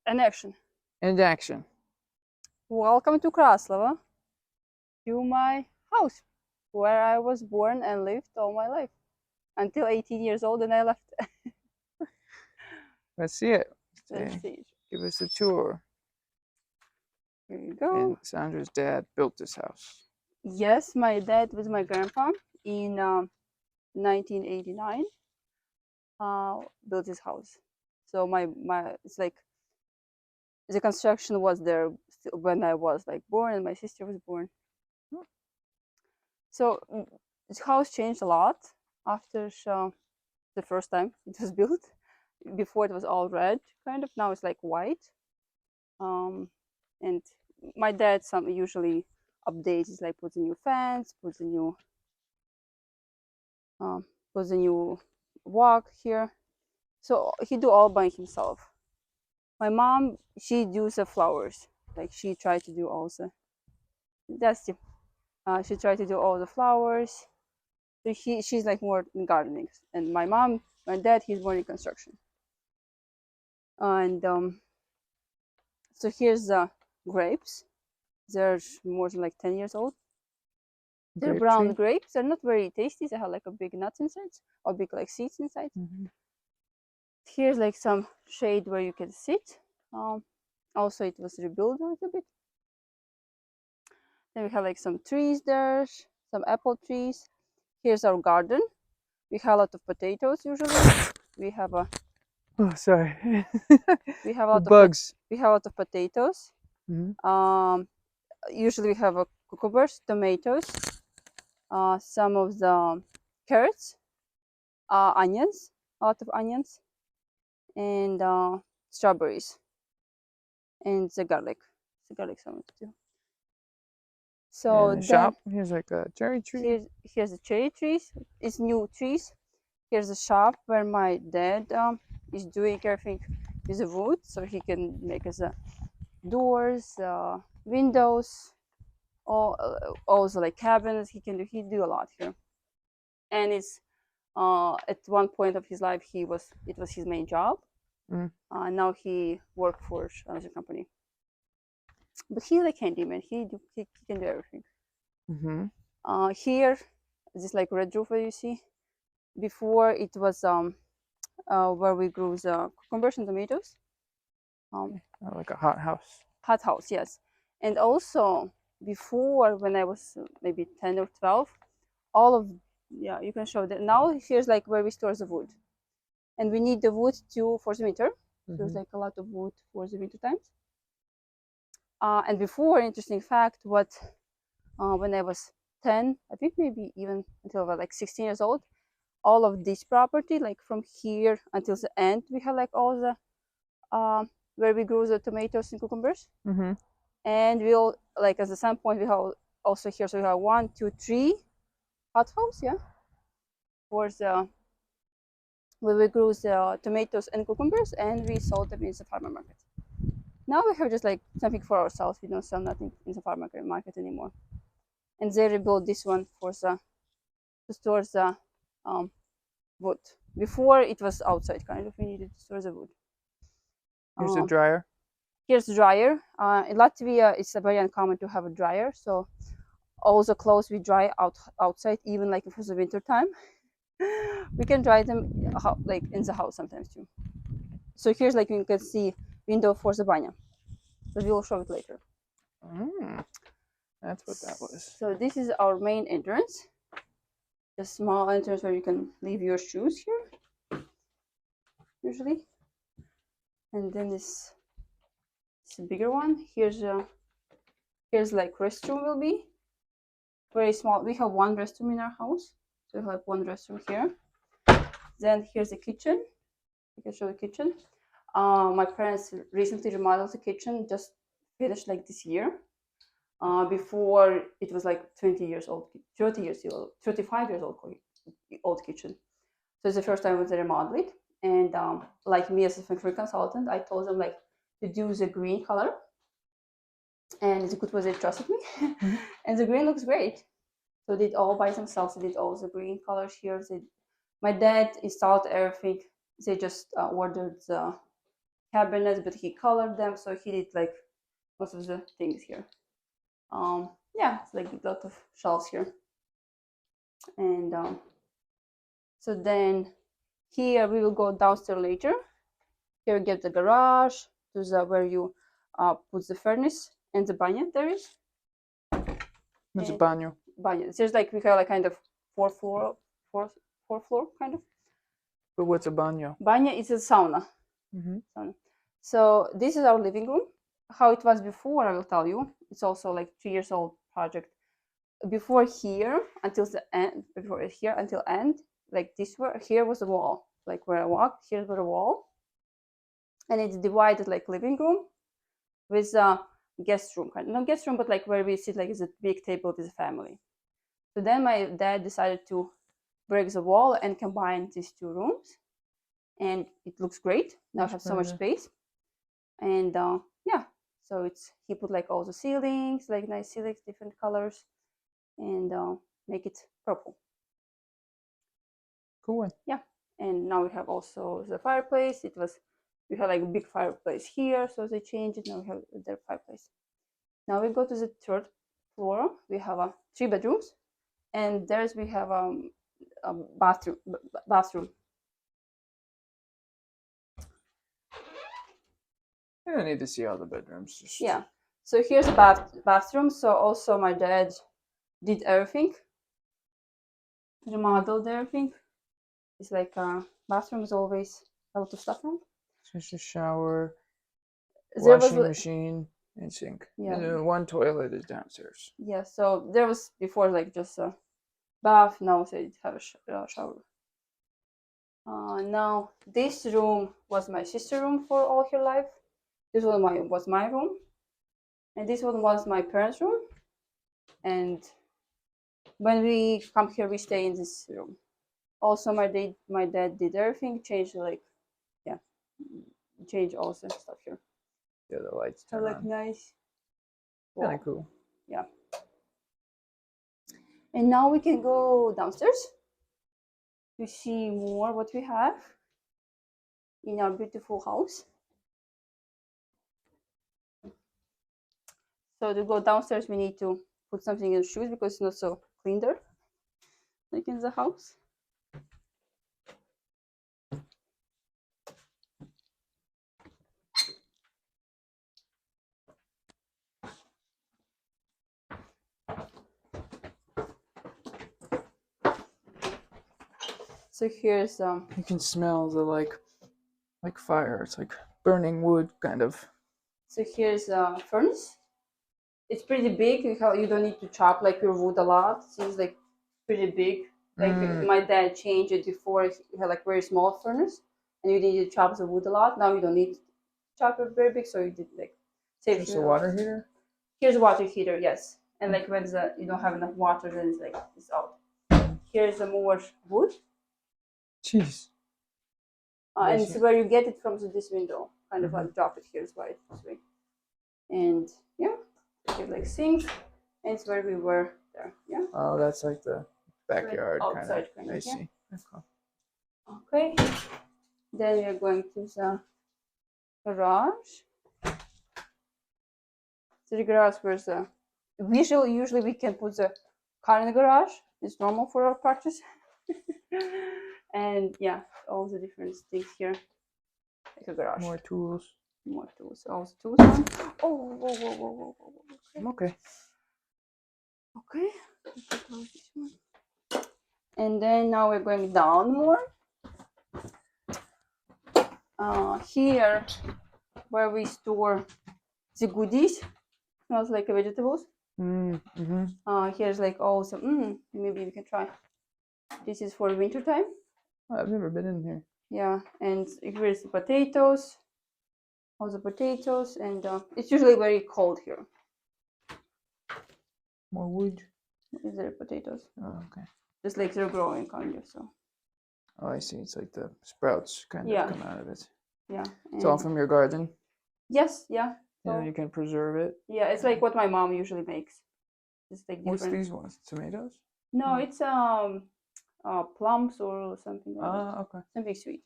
And action. And action. Welcome to Kraslava, to my house, where I was born and lived all my life until 18 years old, and I left. Let's see it. Let's see. Give us a tour. Here you go. And Sandra's dad built this house. Yes, my dad with my grandpa in 1989 built this house. So my it's like the construction was there when I was like born and my sister was born. So this house changed a lot after the first time it was built. Before it was all red, kind of. Now it's like white. And my dad usually updates, like puts a new fence, puts a new walk here. So he do all by himself. My mom, she does the flowers. Like she tried to do also. That's it. She tried to do all the flowers. So she's like more in gardening. And my dad, he's more in construction. And so here's the grapes. They're more than like 10 years old. They're brown grapes. They're not very tasty. They have like a big nuts inside or big like seeds inside. Here's like some shade where you can sit. Also, it was rebuilt a little bit. Then we have like some trees there, some apple trees. Here's our garden. We have a lot of potatoes usually. We have a. Oh, sorry. We have a lot of bugs. We have a lot of potatoes. Usually we have cucumbers, tomatoes, some of the carrots, onions, a lot of onions, and strawberries, and the garlic. The garlic some too. So in the shop, here's like a cherry tree. Here's the cherry trees. It's new trees. Here's the shop where my dad is doing everything with the wood, so he can make us doors, windows, also like cabinets. He do a lot here. And it's at one point of his life it was his main job. Now he worked for another company. But he's like handyman. He can do everything. Here, this like red roof that you see. Before it was where we grew the cucumbers and tomatoes. Like a hot house. Hot house, yes. And also before, when I was maybe 10 or 12, you can show that. Now here's like where we store the wood, and we need the wood for the winter. There's like a lot of wood for the winter times. And before, interesting fact, when I was 10, I think maybe even until I was like 16 years old, all of this property, like from here until the end, we had like all the where we grew the tomatoes and cucumbers. And we all like at some point we have also here, so we have 1, 2, 3 hot house, for the where we grew the tomatoes and cucumbers, and we sold them in the farmer market. Now we have just like something for ourselves. We don't sell nothing in the farmer market anymore. And they rebuilt this one to store the wood. Before it was outside, kind of. We needed to store the wood. Here's a dryer. Here's the dryer. In Latvia, it's very uncommon to have a dryer, so all the clothes we dry outside, even like if it was the winter time. We can dry them like in the house sometimes too. So here's like you can see window for the banya. So we will show it later. That's what that was. So this is our main entrance. The small entrance where you can leave your shoes here, usually. And then this a bigger one. Here's like restroom will be very small. We have one restroom in our house, so we have one restroom here. Then here's the kitchen. I can show the kitchen. My parents recently remodeled the kitchen, just finished like this year. Before it was like 20 years old, 30 years old, 35 years old kitchen. So it's the first time they remodeled it. And like me as a factory consultant, I told them like to do the green color. And it's good was they trusted me. And the green looks great. So they did all by themselves. They did all the green colors here. My dad installed everything. They just ordered the cabinets, but he colored them, so he did like most of the things here. Yeah, it's like a lot of shelves here. And so then here we will go downstairs later. Here we get the garage, to the where you put the furnace and the banyo there is. It's a banyo. Banyo. There's like we have like kind of four floor kind of. But what's a banyo? Banyo is a sauna. Sauna. So this is our living room. How it was before, I will tell you. It's also like 3 years old project. Before here until the end, before here until end, like this were here was a wall. Like where I walked, here's where a wall. And it's divided like living room with a guest room, kind of not guest room, but like where we sit, like is a big table with a family. So then my dad decided to break the wall and combine these two rooms, and it looks great. Now I have so much space, and yeah, so it's he put like all the ceilings, like nice ceilings, different colors, and make it purple. Cool. Yeah, and now we have also the fireplace. We had like a big fireplace here, so they changed it. Now we have their fireplace. Now we go to the third floor. We have 3 bedrooms, and there's we have a bathroom. I don't need to see all the bedrooms. Just... Yeah. So here's a bathroom. So also my dad did everything, remodeled everything. It's like bathroom is always a lot of stuff around. Just a shower, washing machine, and sink. Yeah. And one toilet is downstairs. Yeah. So there was before like just a bath. Now they have a shower. Now this room was my sister's room for all her life. This one was my room, and this one was my parents' room. And when we come here, we stay in this room. Also, my dad did everything, changed change also stuff here. Yeah, the lights turn like on. Nice. Kind of cool. Yeah. And now we can go downstairs to see more what we have in our beautiful house. So to go downstairs, we need to put something in the shoes because it's not so clean there, like in the house. So here's you can smell the like fire. It's like burning wood kind of. So here's a furnace. It's pretty big. You don't need to chop like your wood a lot. It's like pretty big. Like my dad changed it before. He had like very small furnace, and you need to chop the wood a lot. Now you don't need to chop it very big, so you did like save. Here's a water heater. Here's a water heater, yes. And like when you don't have enough water, then it's like it's out. Here's a more wood. Jeez. And it's where you get it from this window. Kind of like drop it here is why it's this way. And yeah, here's like sink, and it's where we were there. Yeah. Oh, that's like the backyard like outside kind of. I see. Yeah. Okay. Then we are going to the garage. So the garage where the usually we can put the car in the garage. It's normal for our practice. And yeah, all the different things here. Like a garage. More tools. All the tools on. Oh, whoa. Okay. Okay. And then now we're going down more. Here, where we store the goodies, smells like vegetables. Here's like also, maybe we can try. This is for winter time. Oh, I've never been in here. Yeah, and here's the potatoes. All the potatoes, and it's usually very cold here. More wood. Is there potatoes? Oh, okay. Just like they're growing, kind of. So. Oh, I see. It's like the sprouts kind of come out of it. Yeah. It's all from your garden. Yes. Yeah. So you can preserve it. Yeah, it's like what my mom usually makes. It's like different. What's these ones? Tomatoes? No, it's plums or something like that. Okay. Something sweet.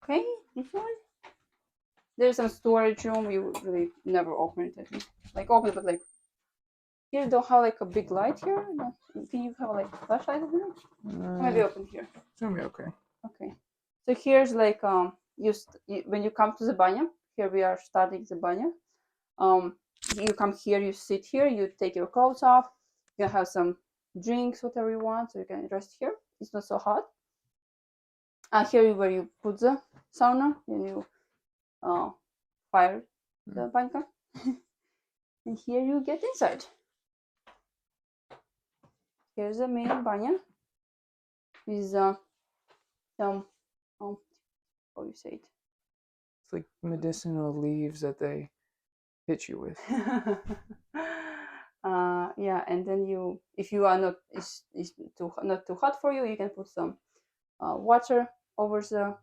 Okay, this one. There's some storage room. We really never open it. I think. Like open, but like here don't have like a big light here. No. Can you have like a flashlight over there? Maybe open here. It's gonna be okay. Okay. So here's like when you come to the banya. Here we are starting the banya. You come here, you sit here, you take your clothes off. You have some drinks, whatever you want, so you can rest here. It's not so hot. Here where you put the sauna and you fire the banka. And here you get inside. Here's the main banya with some how you say it? It's like medicinal leaves that they hit you with. Yeah, and then you, if you are not not too hot for you, you can put some water over the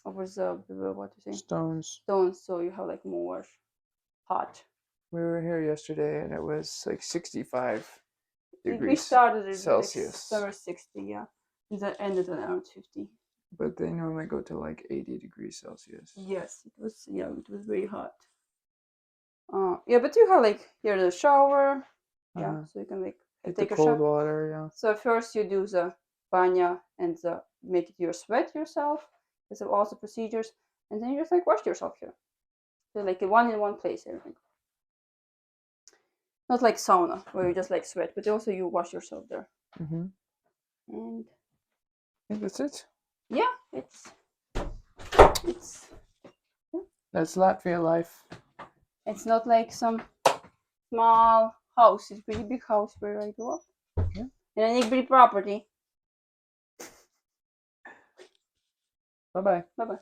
what do you say, Stones. so you have like more hot. We were here yesterday and it was like 65 We degrees started at Celsius. like summer 60, yeah, and then ended at around 50. But they normally go to like 80 degrees Celsius. Yes, it was very hot. Yeah, but you have like here the shower, yeah, so you can like Hit take the a cold shower. water, yeah. So first you do the banya and make it your sweat yourself. There's also procedures, and then you just like wash yourself here. So like a one in one place, everything. Not like sauna where you just like sweat, but also you wash yourself there. Mm-hmm. And I think that's it. yeah, it's That's Latvia life. it's not like some small house. It's a pretty big house where I grew up. Yeah. And a big property. Bye-bye. Bye bye.